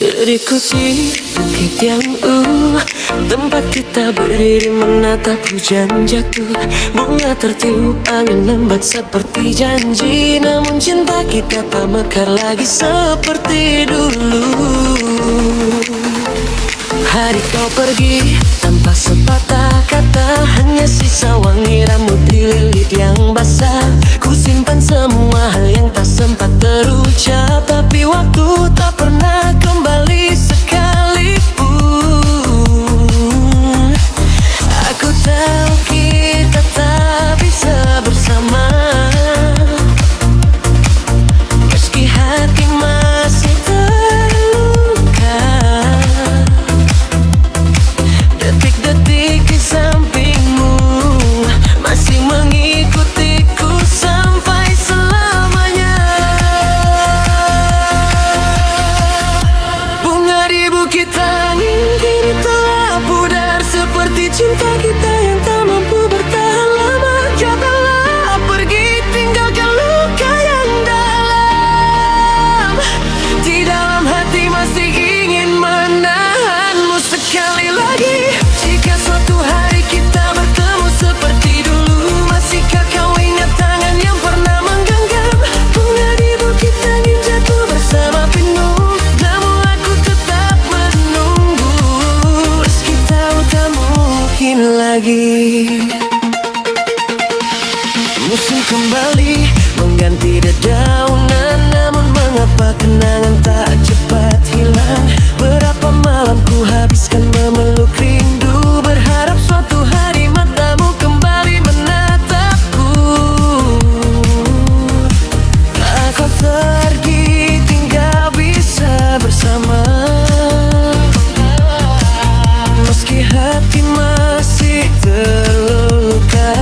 Ikuti bukit yang tempat kita berdiri menatap hujan jatuh. Bunga tertiup angin lembat seperti janji. Namun cinta kita tak mekar lagi seperti dulu. Hari kau pergi tanpa sepatah kata, hanya sisa wangi rambut dililit yang basah. Ku simpan semua hal yang tak sempat terucap, tapi waktu tak pernah kembali sekalipun. Aku tahu kita tak bisa bersama, meski hati masih terluka. Detik-detik di sampingmu masih mengikutiku sampai selamanya. Bunga di bukit angin kini telah pudar, seperti cinta kita yang tak mampu bertahan lama. Katalah pergi, tinggalkan luka yang dalam. Di dalam hati masih ingin menahanmu sekali lagi. Jika suatu hari kita bertemu seperti dulu, masihkah kau ingat tangan yang pernah menggenggam? Bunga di bukit angin jatuh bersama pinung, namun aku tetap menunggu, meski tahu tak mungkin lagi. Musim kembali mengganti dedaunan, namun mengapa kenangan tak cepat hilang? Berapa malam ku habiskan memeluk rindu, berharap suatu hari matamu kembali menatapku. Aku pergi tinggal bisa bersama, meski hati masih terluka.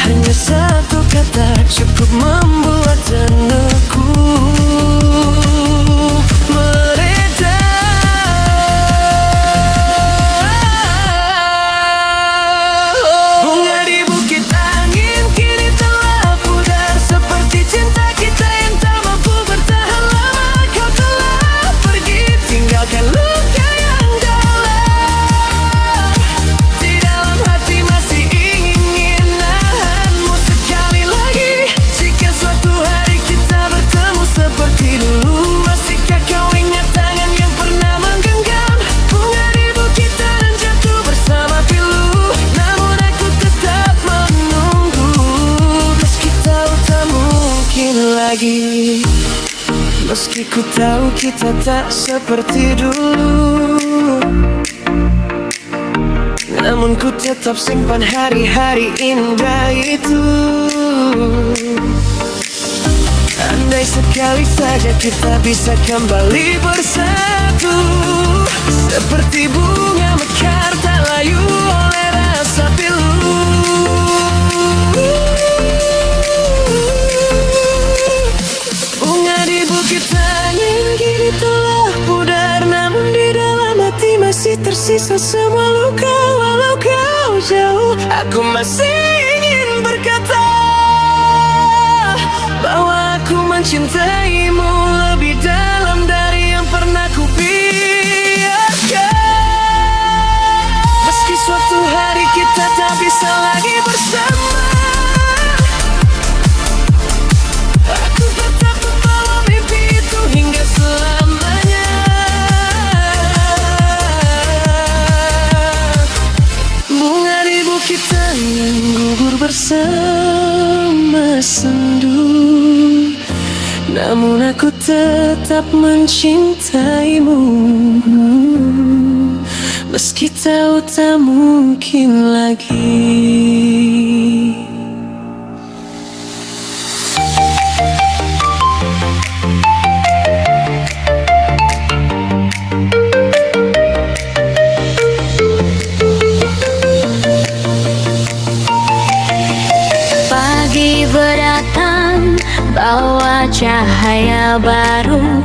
Hanya satu kata cukup membuat jenuhku mereda. Bunga di bukit angin kini telah pudar, seperti cinta kita yang tak mampu bertahan lama. Kau telah pergi, tinggalkan luka yang dalam. Di dalam hati masih ingin nahanmu sekali lagi. Jika suatu hari kita bertemu seperti dulu, masihkah kau ingat tangan yang pernah menggenggam? Bunga di bukit angin jatuh bersama pilu, namun aku tetap menunggu, meski tahu tak mungkin lagi. Meski ku tahu kita tak seperti dulu, namun ku tetap simpan hari-hari indah itu. Andai sekali saja kita bisa kembali bersatu, seperti bunga mekar tak layu oleh rasa pilu. Bunga di bukit angin kini telah pudar, namun di dalam hati masih tersisa semua luka. Walau kau jauh, aku masih ingin berkata bahwa aku mencintaimu lebih dalam dari yang pernah kubiarkan. Meski suatu hari kita tak bisa lagi bersama, aku tetap membawa mimpi itu hingga selamanya. Bunga di bukit angin gugur bersama sendu, namun aku tetap mencintaimu, meski tahu tak mungkin lagi. Pagi berdatang bawa cahaya baru,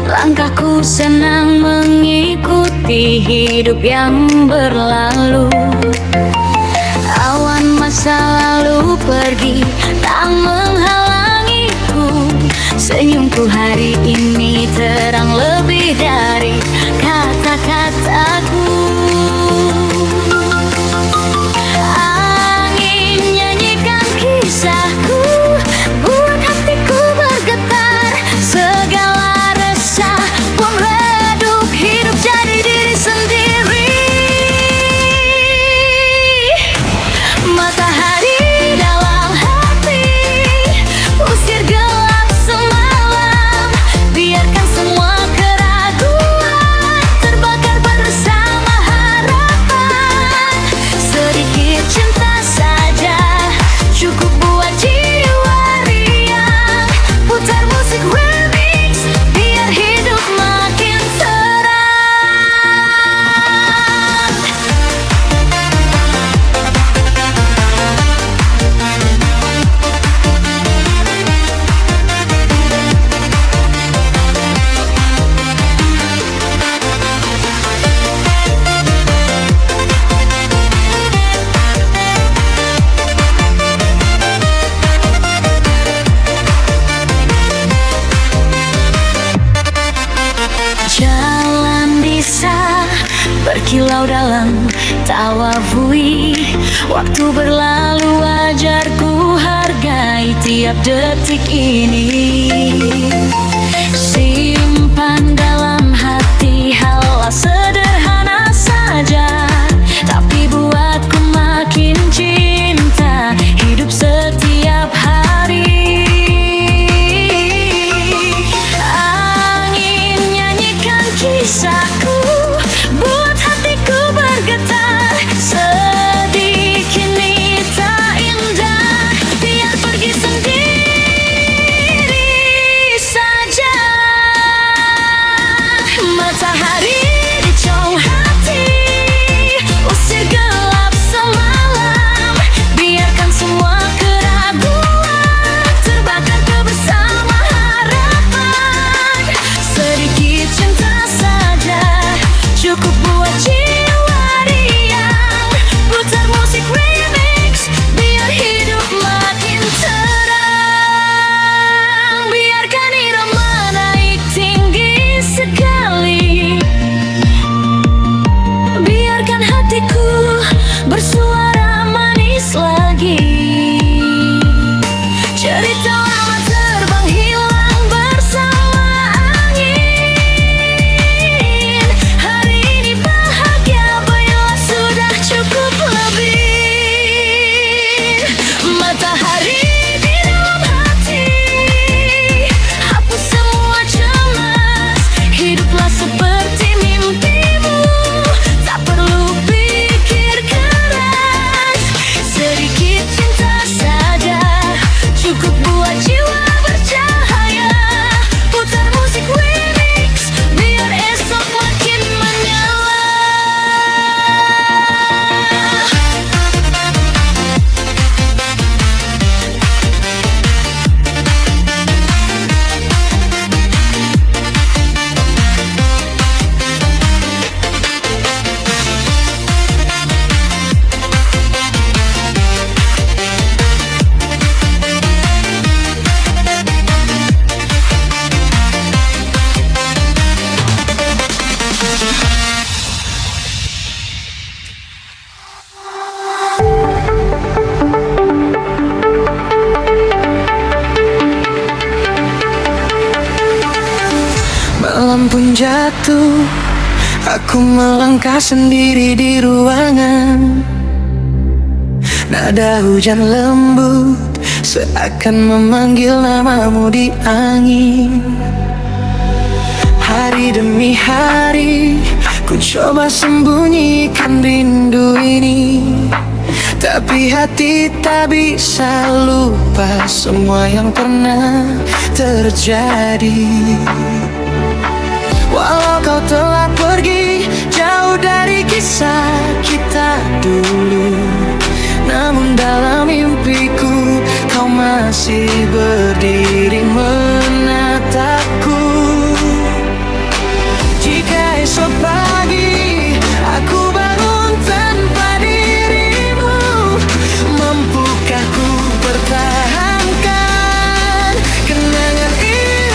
langkahku senang mengikuti hidup yang berlalu. Awan masa lalu pergi tak menghalangiku, Senyumku hari ini terang lebih dari kata-kataku. Angin nyanyikan kisahku, buat hatiku bergetar. Segala resah pun redup, hidup jadi diri sendiri. Matahari dalam hati, usir gelap semalam. Biarkan semua keraguan terbakar bersama harapan. Sedikit cinta saja cukup buat jiwa riang. Putar musik remix biar hidup makin terang. Jalan bisa berkilau dalam tawa bui. Waktu berlalu wajar ku hargai tiap detik ini. Simpan dalam hati hal sederhana saja, tapi buatku makin cinta hidup setiap hari. Angin nyanyikan kisahku, buat hatiku bergetar. Sedih kini tak indah, biar pergi sendiri saja. Matahari di jauh hati, usir gelap semalam. Biarkan semua keraguan terbakar bersama harapan. Sedikit cinta saja cukup buat jiwa riang. Putar musik remix biar hidup makin terang. Biarkan irama naik tinggi sekali. Biarkan hatiku bersuara manis lagi. Cerita lama terbang hilang bersama angin. Hari ini bahagia bila sudah cukup lebih. Matahari di dalam hati, hapus semua cemas. Hiduplah seperti mimpimu, tak perlu pikir keras. Sedikit cinta saja cukup buat jiwa bercahaya. Putar musik remix biar esok makin menyala. Malam pun jatuh, aku melangkah sendiri di ruangan. Nada hujan lembut seakan memanggil namamu di angin. Hari demi hari ku coba sembunyikan rindu ini, tapi hati tak bisa lupa semua yang pernah terjadi. Walau kau telah pergi jauh dari kisah kita dulu, namun dalam mimpiku kau masih berdiri menatapku. Jika esok pagi aku bangun tanpa dirimu, mampukah ku pertahankan kenangan ini?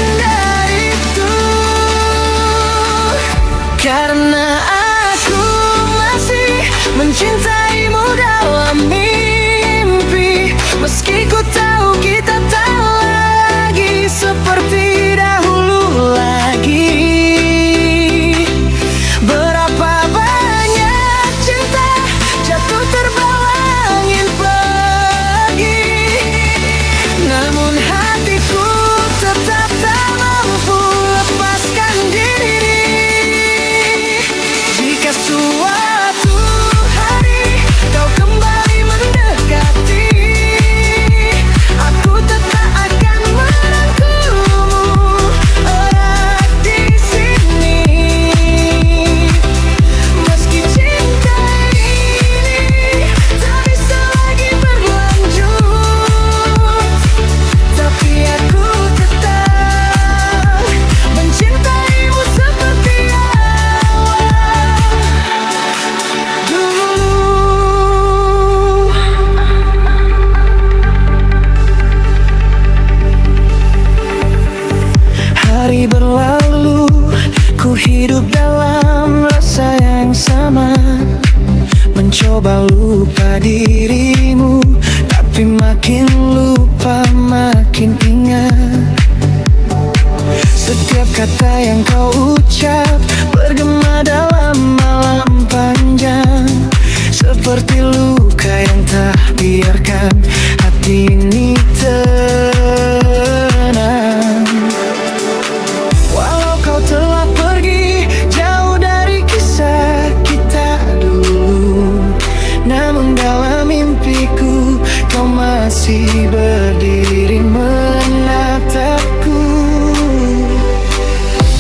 hari berlalu, ku hidup dalam rasa yang sama, mencoba lupa dirimu, tapi makin lupa makin ingat. Setiap kata yang kau ucap bergema dalam malam panjang, seperti luka yang tak biarkan hati ini tenang. Walau kau telah pergi jauh dari kisah kita dulu, namun dalam mimpiku kau masih berdiri menatapku.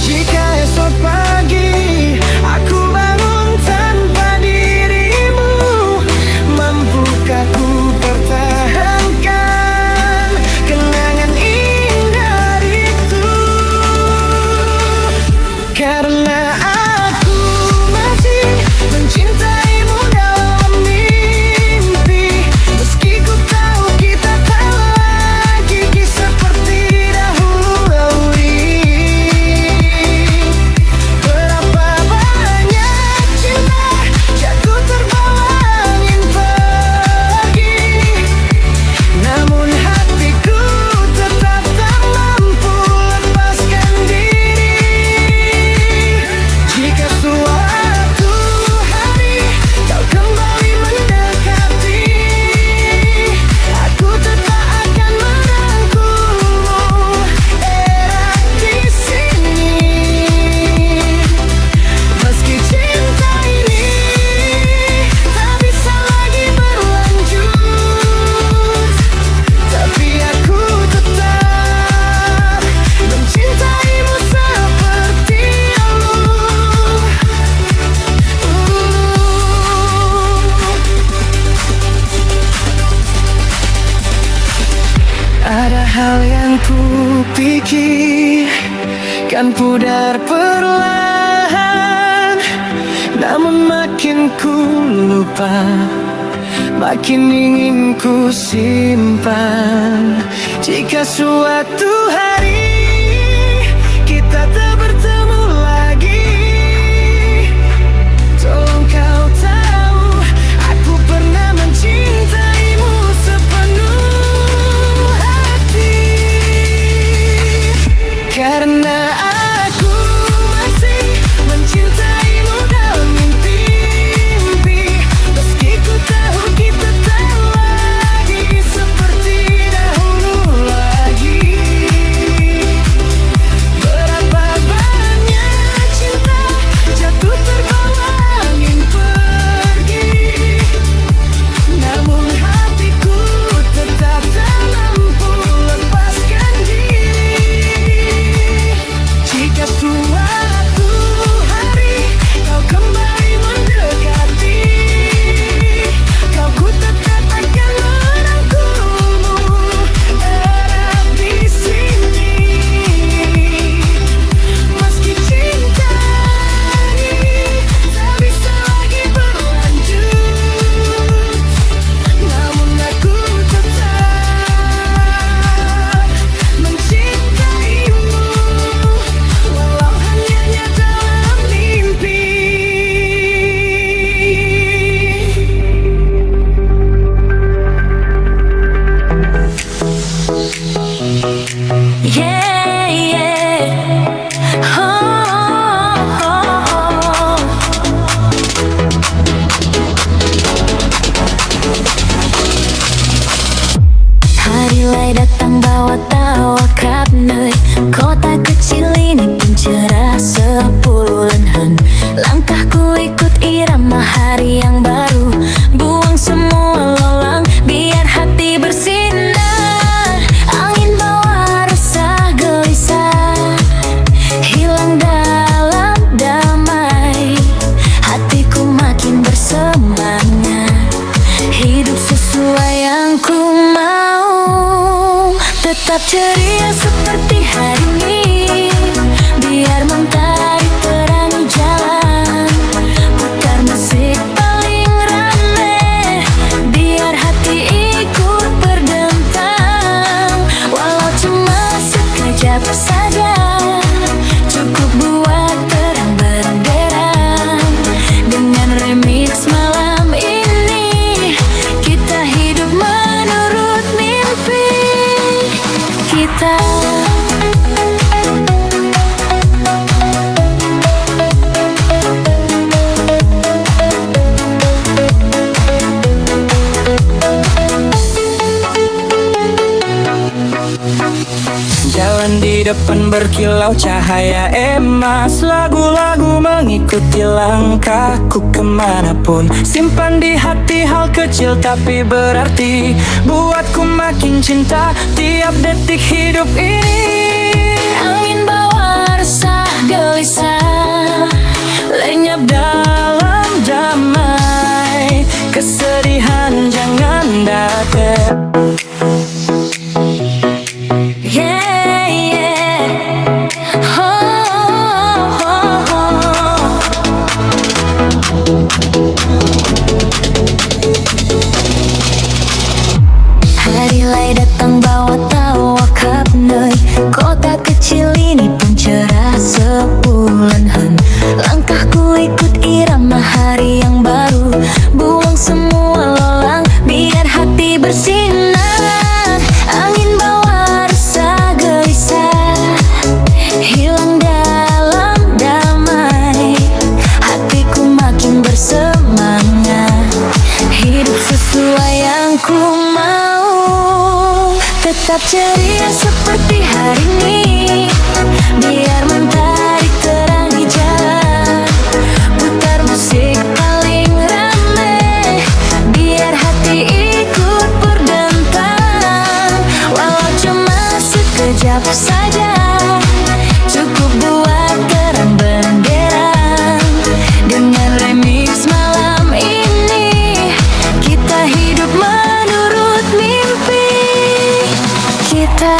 Jika esok pagi aku bangun tanpa dirimu, mampukah ku pertahankan kenangan indah itu? Karena aku masih mencintaimu dalam mimpi, meski ku tahu kita tak lagi seperti dahulu. Berapa banyak cinta jatuh terbawa angin pergi, namun hatiku tetap tak mampu lepaskan diri. Jika suatu hari kau kembali mendekati, aku tetap akan merangkulmu erat di sini. Meski cinta ini tak bisa lagi berlanjut, tapi aku tetap mencintaimu seperti dulu. Ada hal yang ku pikir kan pudar perlahan, namun makin ku lupa, makin ingin ku simpan. Jika suatu hari kita tak bertemu lagi, tolong kau tahu aku pernah mencintaimu sepenuh hati. Karena aku masih mencintaimu dalam mimpi, meski ku tahu kita tak lagi seperti dahulu lagi. Berapa banyak cinta jatuh terbawa angin pergi, namun hatiku tetap tak mampu lepaskan diri. Jika suatu hari kau kembali mendekati, ku tetap akan merangkulmu erat di sini. Meski cinta ini tak bisa lagi berlanjut, namun aku tetap mencintaimu, walau hanya dalam mimpi. Yeah, yeah. Oh, oh, oh. Hari lai datang bawa tawa kapnoi, kota kecil ini pun cerah sepuluhan. Langkahku ikut irama hari yang baru, buang semua lolang biar hati bersinar. Angin bawa rasa gelisah, hilang dalam damai. Hatiku makin bersemangat, hidup sesuai yang ku mau. Tetap ceria seperti hari ini, biar mentari terangi jalan. Putar musik paling rame, biar hati ikut berdentang. Walau cuma sekejap saja, di depan berkilau cahaya emas. Lagu-lagu mengikuti langkahku kemanapun. Simpan di hati hal kecil tapi berarti, buatku makin cinta tiap detik hidup ini. Angin bawa resah gelisah, Lenyap dalam damai, kesedihan jangan datang. yeah, yeah. Oh, oh, oh. Hari lai datang bawa tawa kapnoi. Kota kecil ini pun cerah sebulan hen. Langkahku ikut irama hari yang baru. Buang semua lelang biar hati bersinar. Angin bawa resah gelisah, hilang dalam damai. Hatiku makin bersemangat, hidup sesuai yang ku mau. Tetap ceria seperti hari ini, biar mentari terangi jalan. Putar musik paling rame, biar hati ikut berdentang. Walau cuma sekejap saja, cukup buat terang benderang. Dengan remix malam ini, kita hidup menurut mimpi kita.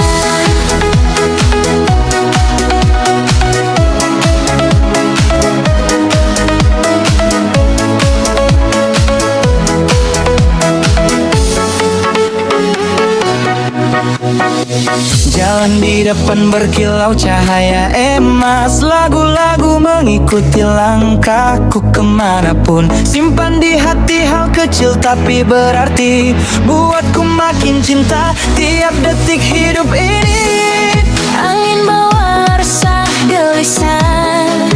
Jalan di depan berkilau cahaya emas. Lagu-lagu mengikuti langkahku kemanapun. Simpan di hati hal kecil tapi berarti, buatku makin cinta tiap detik hidup ini. Angin bawa resah gelisah,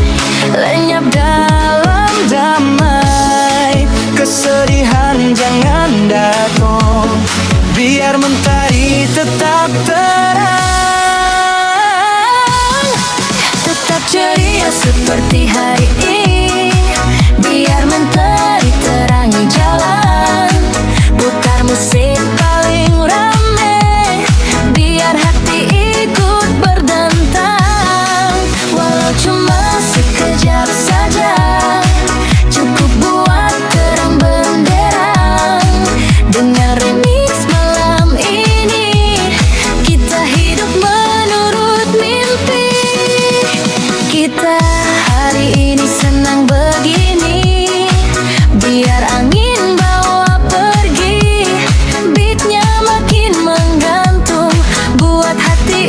lenyap dalam Damai, kesedihan jangan datang, biar mentari tetap terang. tetap ceria seperti hari ini, biar mentari terangi jalan. Putar musik paling rame, biar hati ikut berdentang. Walau cuma sekejap saja, cukup buat terang benderang. Dengan remix malam ini, kita hidup menurut mimpi kita. Hari ini senang begini, biar angin bawa pergi. Beatnya makin menggantung, buat hati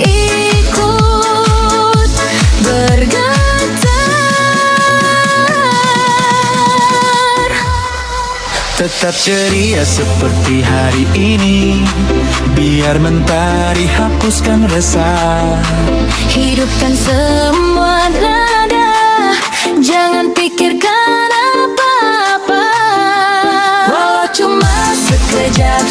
ikut bergetar. Tetap ceria seperti hari ini, biar mentari hapuskan resah. Hidupkan semua nada, jangan pikirkan apa-apa. Walau cuma Sekejap